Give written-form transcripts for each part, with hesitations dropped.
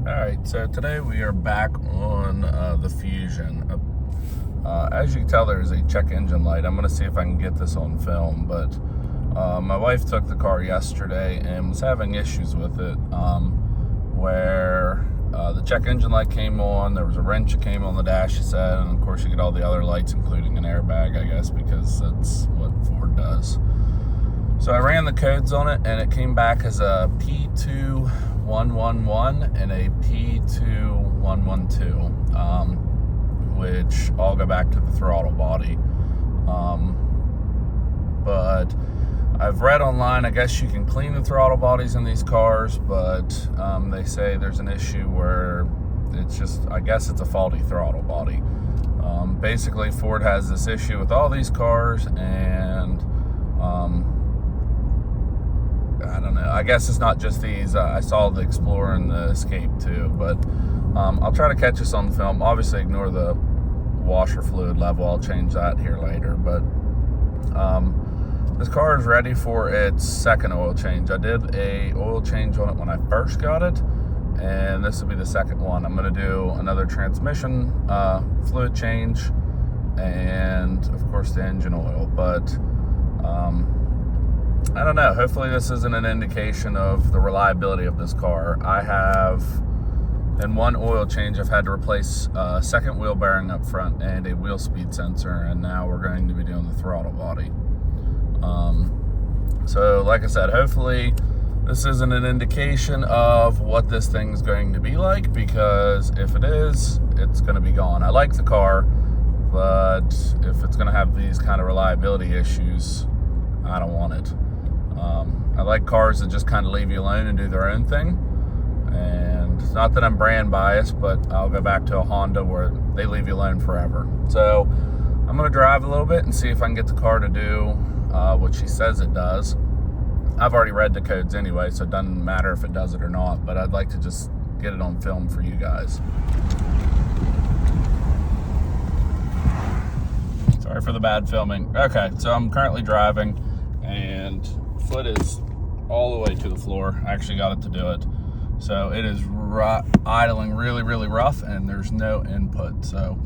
Alright, so today we are back on the Fusion. As you can tell, there's a check engine light. I'm going to see if I can get this on film, but my wife took the car yesterday and was having issues with it, where the check engine light came on, there was a wrench that came on the dash, she said, and of course you get all the other lights, including an airbag, I guess, because that's what Ford does. So I ran the codes on it, and it came back as a P2111 and a P2112, which all go back to the throttle body. But I've read online, I guess you can clean the throttle bodies in these cars, but they say there's an issue where it's just, I guess it's a faulty throttle body. Basically, Ford has this issue with all these cars, and I don't know. I guess it's not just these. I saw the Explorer and the Escape too, but I'll try to catch this on the film. Obviously, ignore the washer fluid level. I'll change that here later. But this car is ready for its second oil change. I did a oil change on it when I first got it, and this will be the second one. I'm going to do another transmission fluid change, and of course the engine oil. But I don't know. Hopefully this isn't an indication of the reliability of this car. I have, in one oil change, I've had to replace a second wheel bearing up front and a wheel speed sensor, and now we're going to be doing the throttle body. So like I said, hopefully this isn't an indication of what this thing's going to be like, because if it is, it's going to be gone. I like the car, but if it's going to have these kind of reliability issues, I don't want it. I like cars that just kind of leave you alone and do their own thing. And it's not that I'm brand biased, but I'll go back to a Honda where they leave you alone forever. So I'm going to drive a little bit and see if I can get the car to do what she says it does. I've already read the codes anyway, so it doesn't matter if it does it or not, but I'd like to just get it on film for you guys. Sorry for the bad filming. Okay, so I'm currently driving, and foot is all the way to the floor. I actually got it to do it. So it is idling really, really rough, and there's no input. So,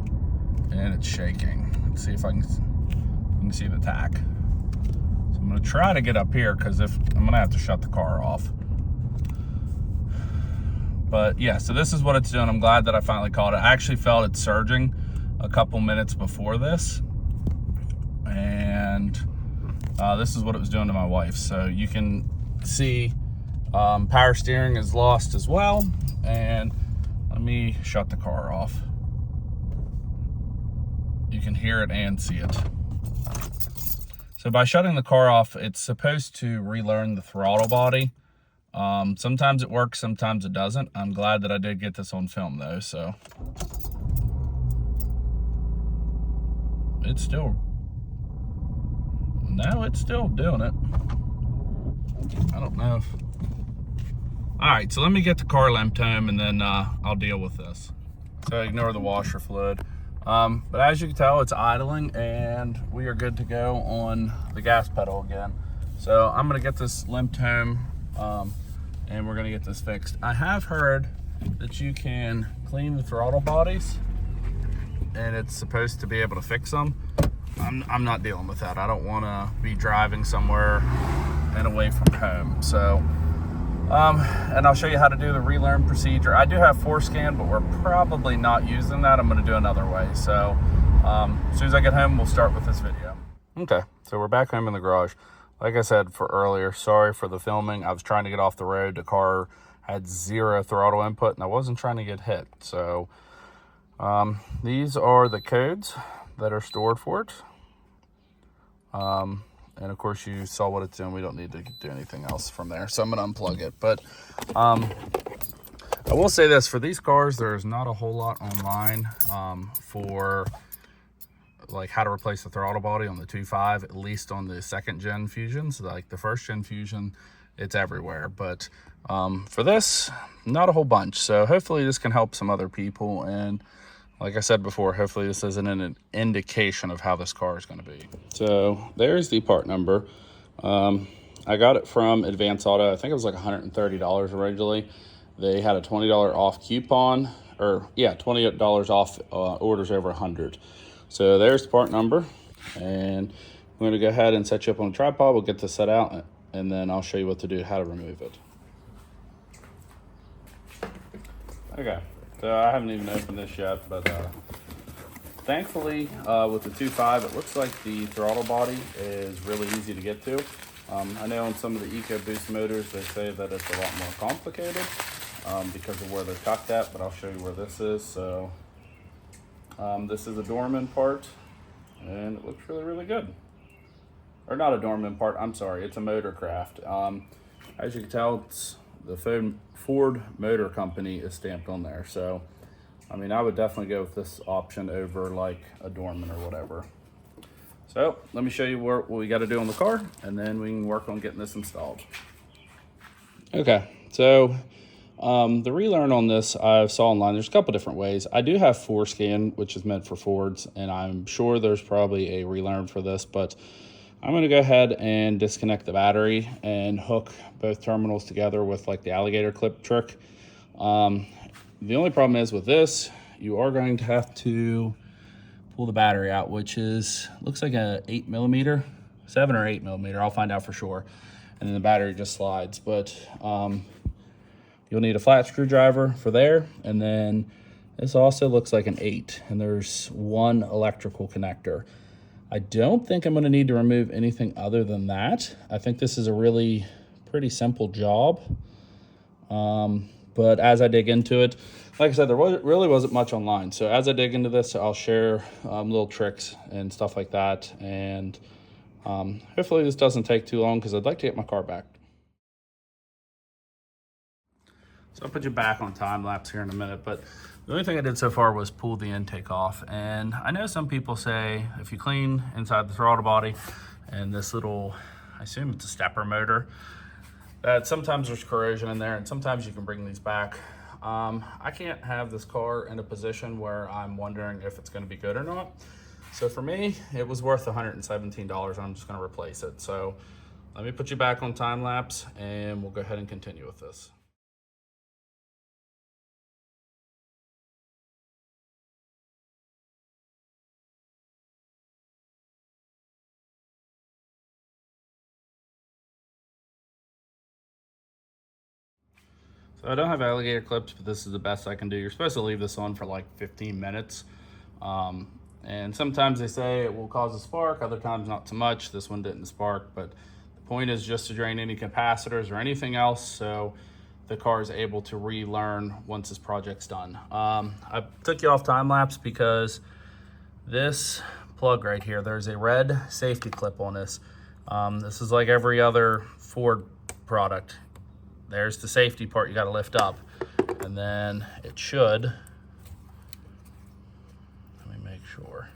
and it's shaking. Let's see if I can see the tack. So I'm gonna try to get up here, because if I'm gonna have to shut the car off. But yeah, so this is what it's doing. I'm glad that I finally caught it. I actually felt it surging a couple minutes before this, and this is what it was doing to my wife. So you can see power steering is lost as well. And let me shut the car off. You can hear it and see it. So by shutting the car off, it's supposed to relearn the throttle body. Sometimes it works, sometimes it doesn't. I'm glad that I did get this on film though. So it's still doing it. I don't know if... All right, so let me get the car limped home, and then I'll deal with this. So ignore the washer fluid. But as you can tell, it's idling, and we are good to go on the gas pedal again. So I'm gonna get this limped home, and we're gonna get this fixed. I have heard that you can clean the throttle bodies, and it's supposed to be able to fix them. I'm not dealing with that. I don't want to be driving somewhere and away from home. So, and I'll show you how to do the relearn procedure. I do have forescan, but we're probably not using that. I'm going to do another way. So, as soon as I get home, we'll start with this video. Okay, so we're back home in the garage. Like I said for earlier, sorry for the filming. I was trying to get off the road. The car had zero throttle input, and I wasn't trying to get hit. So, these are the codes that are stored for it. And of course you saw what it's doing. We don't need to do anything else from there. So I'm going to unplug it. But I will say this, for these cars, there's not a whole lot online for like how to replace the throttle body on the 2.5, at least on the second gen Fusions. Like the first gen Fusion, it's everywhere. But for this, not a whole bunch. So hopefully this can help some other people. And like I said before, hopefully this isn't an indication of how this car is going to be. So there's the part number. I got it from Advance Auto. I think it was like $130 originally. they had a $20 off coupon, or yeah, $20 off orders over 100. So there's the part number, and I'm going to go ahead and set you up on a tripod. We'll get this set out, and then I'll show you what to do, how to remove it. Okay, so I haven't even opened this yet, but thankfully with the 2.5, it looks like the throttle body is really easy to get to. I know on some of the EcoBoost motors, they say that it's a lot more complicated because of where they're tucked at, but I'll show you where this is. So this is a Dorman part, and it looks really, really good. Or not a Dorman part, I'm sorry, it's a Motorcraft. As you can tell, it's the Ford Motor Company is stamped on there. So, I mean, I would definitely go with this option over like a Dorman or whatever. So let me show you what we got to do on the car, and then we can work on getting this installed. Okay, so the Relearn on this I saw online. There's a couple different ways. I do have Forescan, which is meant for Fords, and I'm sure there's probably a Relearn for this, but I'm going to go ahead and disconnect the battery and hook both terminals together with like the alligator clip trick. The only problem is with this, you are going to have to pull the battery out, which is, looks like a 8mm, 7 or 8mm, I'll find out for sure. And then the battery just slides, but you'll need a flat screwdriver for there. And then this also looks like an 8, and there's one electrical connector. I don't think I'm gonna need to remove anything other than that. I think this is a really pretty simple job. But as I dig into it, like I said, there really wasn't much online. So as I dig into this, I'll share little tricks and stuff like that. And hopefully this doesn't take too long, because I'd like to get my car back. So I'll put you back on time lapse here in a minute, but the only thing I did so far was pull the intake off. And I know some people say if you clean inside the throttle body and this little, I assume it's a stepper motor, that sometimes there's corrosion in there, and sometimes you can bring these back. I can't have this car in a position where I'm wondering if it's gonna be good or not. So for me, it was worth $117, and I'm just gonna replace it. So let me put you back on time lapse, and we'll go ahead and continue with this. So I don't have alligator clips, but this is the best I can do. You're supposed to leave this on for like 15 minutes. And sometimes they say it will cause a spark, other times not so much. This one didn't spark, but the point is just to drain any capacitors or anything else so the car is able to relearn once this project's done. I took you off time lapse because this plug right here, there's a red safety clip on this. This is like every other Ford product. There's the safety part you got to lift up, and then it should, let me make sure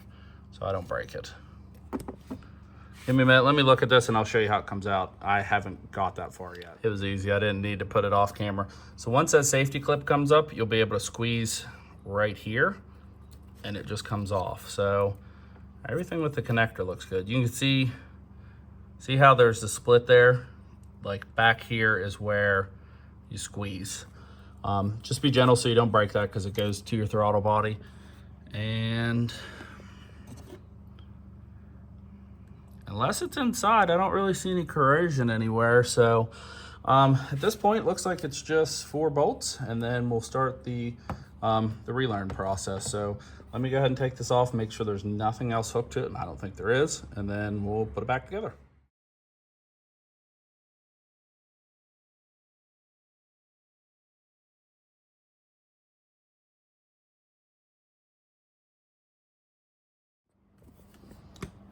so I don't break it. Give me a minute, let me look at this and I'll show you how it comes out. I haven't got that far yet. It was easy, I didn't need to put it off camera. So once that safety clip comes up, you'll be able to squeeze right here and it just comes off. So everything with the connector looks good. You can see how there's the split there? Like back here is where you squeeze. Just be gentle so you don't break that, because it goes to your throttle body. And unless it's inside, I don't really see any corrosion anywhere. So at this point, it looks like it's just 4 bolts, and then we'll start the relearn process. So let me go ahead and take this off, make sure there's nothing else hooked to it, and I don't think there is, and then we'll put it back together.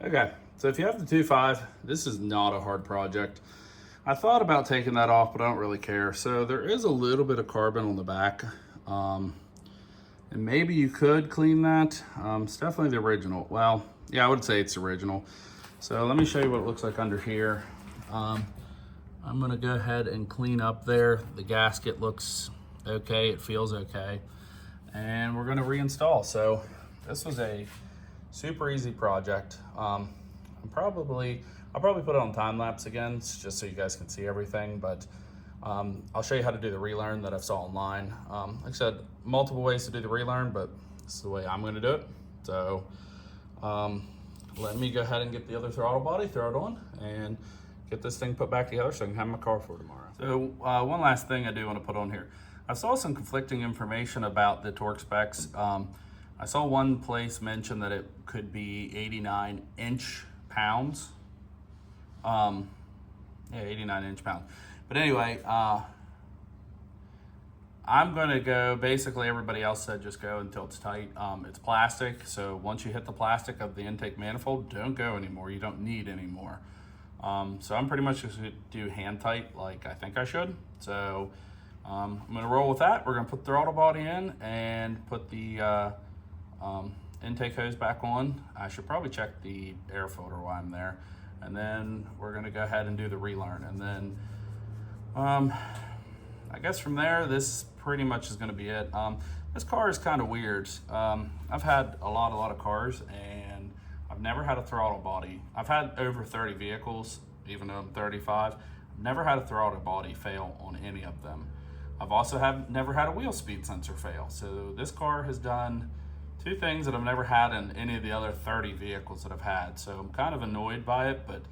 Okay, so if you have the 2.5, this is not a hard project. I thought about taking that off, but I don't really care. So there is a little bit of carbon on the back. And maybe you could clean that. It's definitely the original. Well, yeah, I would say it's original. So let me show you what it looks like under here. I'm gonna go ahead and clean up there. The gasket looks okay, it feels okay. And we're gonna reinstall. So this was a super easy project. I'll probably put it on time lapse again, just so you guys can see everything, but I'll show you how to do the relearn that I saw online. Like I said, multiple ways to do the relearn, but this is the way I'm going to do it. So let me go ahead and get the other throttle body, throw it on, and get this thing put back together so I can have my car for tomorrow. So one last thing I do want to put on here. I saw some conflicting information about the torque specs. I saw one place mention that it could be 89 inch-pounds. Yeah, 89 inch-pounds. But anyway, I'm gonna go, basically everybody else said just go until it's tight. It's plastic, so once you hit the plastic of the intake manifold, don't go anymore. You don't need any more. So I'm pretty much just gonna do hand tight like I think I should. So I'm gonna roll with that. We're gonna put the throttle body in and put the intake hose back on. I should probably check the air filter while I'm there. And then we're gonna go ahead and do the relearn. And then I guess from there, this pretty much is gonna be it. This car is kind of weird. I've had a lot of cars, and I've never had a throttle body. I've had over 30 vehicles, even though I'm 35. I've never had a throttle body fail on any of them. I've also never had a wheel speed sensor fail. So this car has done two things that I've never had in any of the other 30 vehicles that I've had. So I'm kind of annoyed by it, but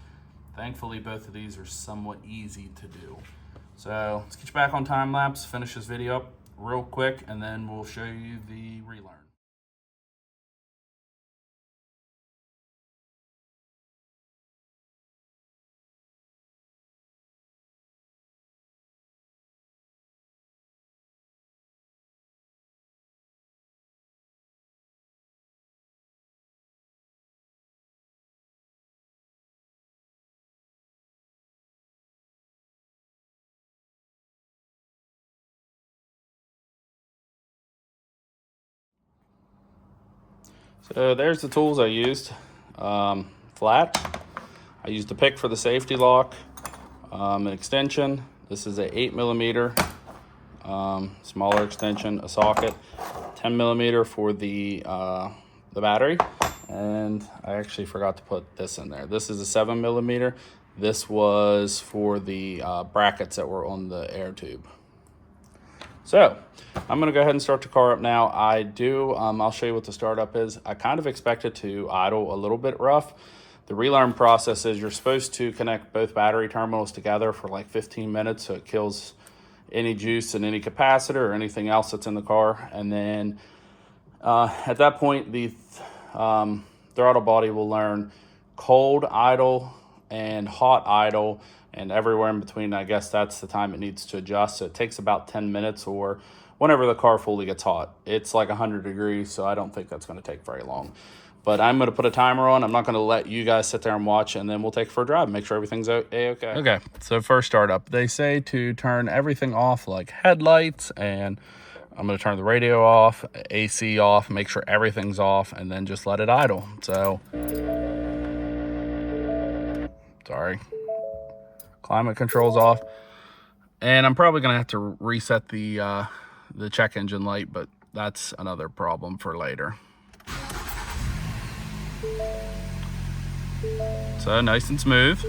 thankfully both of these are somewhat easy to do. So let's get you back on time lapse, finish this video up real quick, and then we'll show you the relearn. So there's the tools I used. Flat. I used a pick for the safety lock, an extension. This is a 8mm smaller extension, a socket, 10mm for the battery, and I actually forgot to put this in there. This is a 7mm. This was for the brackets that were on the air tube. So I'm gonna go ahead and start the car up now. I'll show you what the startup is. I kind of expect it to idle a little bit rough. The relearn process is you're supposed to connect both battery terminals together for like 15 minutes so it kills any juice in any capacitor or anything else that's in the car. And then at that point, the throttle body will learn cold idle and hot idle, and everywhere in between. I guess that's the time it needs to adjust. So it takes about 10 minutes or whenever the car fully gets hot. It's like 100 degrees, so I don't think that's gonna take very long. But I'm gonna put a timer on. I'm not gonna let you guys sit there and watch, and then we'll take it for a drive, make sure everything's a-okay. Okay, so first startup. They say to turn everything off, like headlights, and I'm gonna turn the radio off, AC off, make sure everything's off, and then just let it idle. So, sorry. Climate control's off, and I'm probably gonna have to reset the check engine light, but that's another problem for later. So nice and smooth.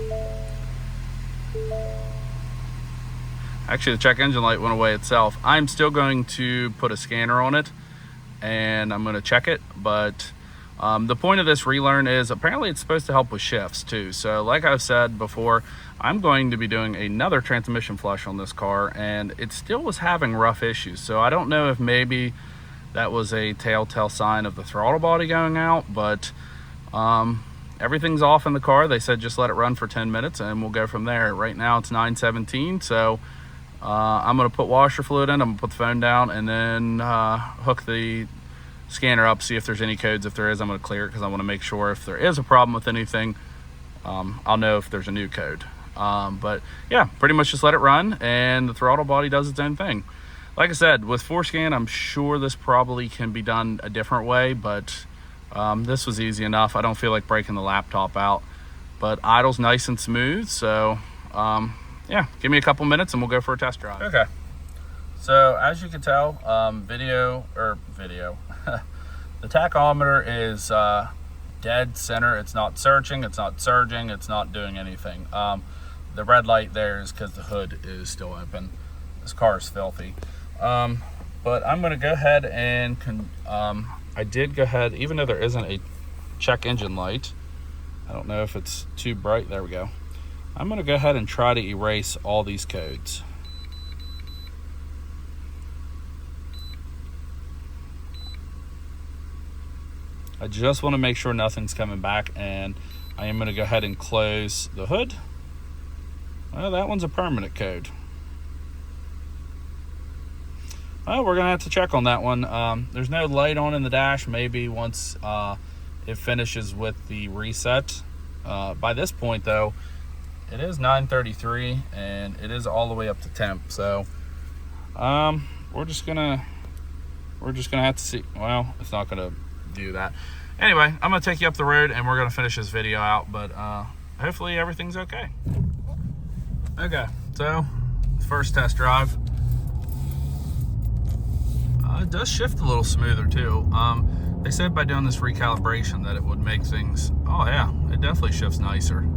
Actually, the check engine light went away itself. I'm still going to put a scanner on it, and I'm gonna check it, but the point of this relearn is apparently it's supposed to help with shifts too. So like I've said before, I'm going to be doing another transmission flush on this car, and it still was having rough issues. So I don't know if maybe that was a telltale sign of the throttle body going out, but everything's off in the car. They said just let it run for 10 minutes and we'll go from there. Right now it's 9:17, so I'm gonna put washer fluid in, I'm gonna put the phone down, and then hook the scanner up, see if there's any codes. If there is, I'm gonna clear it because I wanna make sure if there is a problem with anything, I'll know if there's a new code. But yeah, pretty much just let it run and the throttle body does its own thing. Like I said, with ForeScan, I'm sure this probably can be done a different way, but this was easy enough. I don't feel like breaking the laptop out, but idle's nice and smooth. So yeah, give me a couple minutes and we'll go for a test drive. Okay, so as you can tell, the tachometer is dead center. It's not searching, it's not surging, it's not doing anything. the red light there is because the hood is still open. This car is filthy. But I'm gonna go ahead and, I did go ahead, even though there isn't a check engine light, I don't know if it's too bright, there we go. I'm gonna go ahead and try to erase all these codes. I just wanna make sure nothing's coming back, and I am gonna go ahead and close the hood. Well, that one's a permanent code. Well, we're gonna have to check on that one. There's no light on in the dash. Maybe once it finishes with the reset. By this point though, it is 9:33 and it is all the way up to temp. So we're just gonna have to see. Well, it's not gonna do that. Anyway, I'm gonna take you up the road and we're gonna finish this video out, but hopefully everything's okay. Okay, so first test drive. It does shift a little smoother too. They said by doing this recalibration that it would make things, oh yeah, it definitely shifts nicer.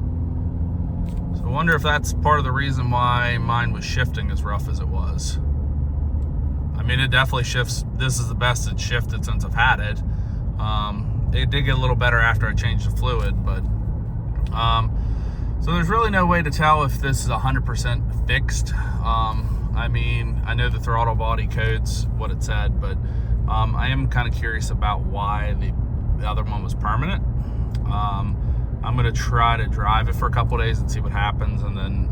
So I wonder if that's part of the reason why mine was shifting as rough as it was. I mean, it definitely shifts. This is the best it's shifted since I've had it. It did get a little better after I changed the fluid, but so there's really no way to tell if this is 100% fixed. I mean, I know the throttle body code's what it said, but I am kind of curious about why the other one was permanent. I'm gonna try to drive it for a couple days and see what happens, and then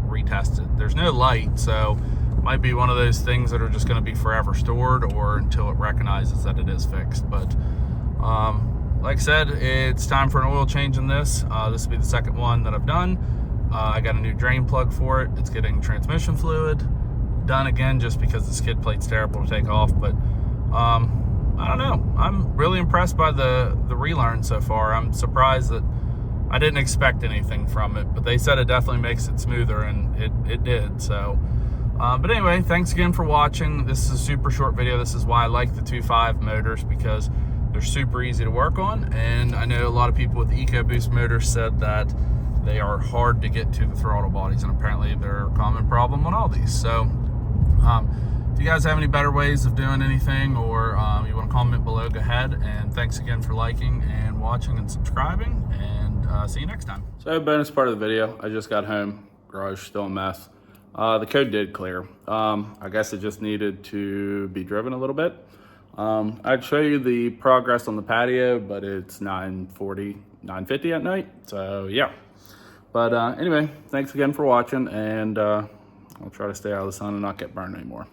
retest it. There's no light, so it might be one of those things that are just gonna be forever stored, or until it recognizes that it is fixed. But like I said, it's time for an oil change in this. This will be the second one that I've done. I got a new drain plug for it. It's getting transmission fluid done again, just because the skid plate's terrible to take off. But I don't know, I'm really impressed by the Relearn so far. I'm surprised that I didn't expect anything from it, but they said it definitely makes it smoother, and it did. So but anyway, thanks again for watching. This is a super short video. This is why I like the 2.5 motors, because they're super easy to work on. And I know a lot of people with the EcoBoost motors said that they are hard to get to the throttle bodies, and apparently they're a common problem on all these. So if you guys have any better ways of doing anything, or you want to comment below, go ahead. And thanks again for liking and watching and subscribing, and see you next time. So bonus part of the video, I just got home, garage still a mess. The code did clear. I guess it just needed to be driven a little bit. I'd show you the progress on the patio, but it's 9:40, 9:50 at night. So yeah. But anyway, thanks again for watching, and I'll try to stay out of the sun and not get burned anymore.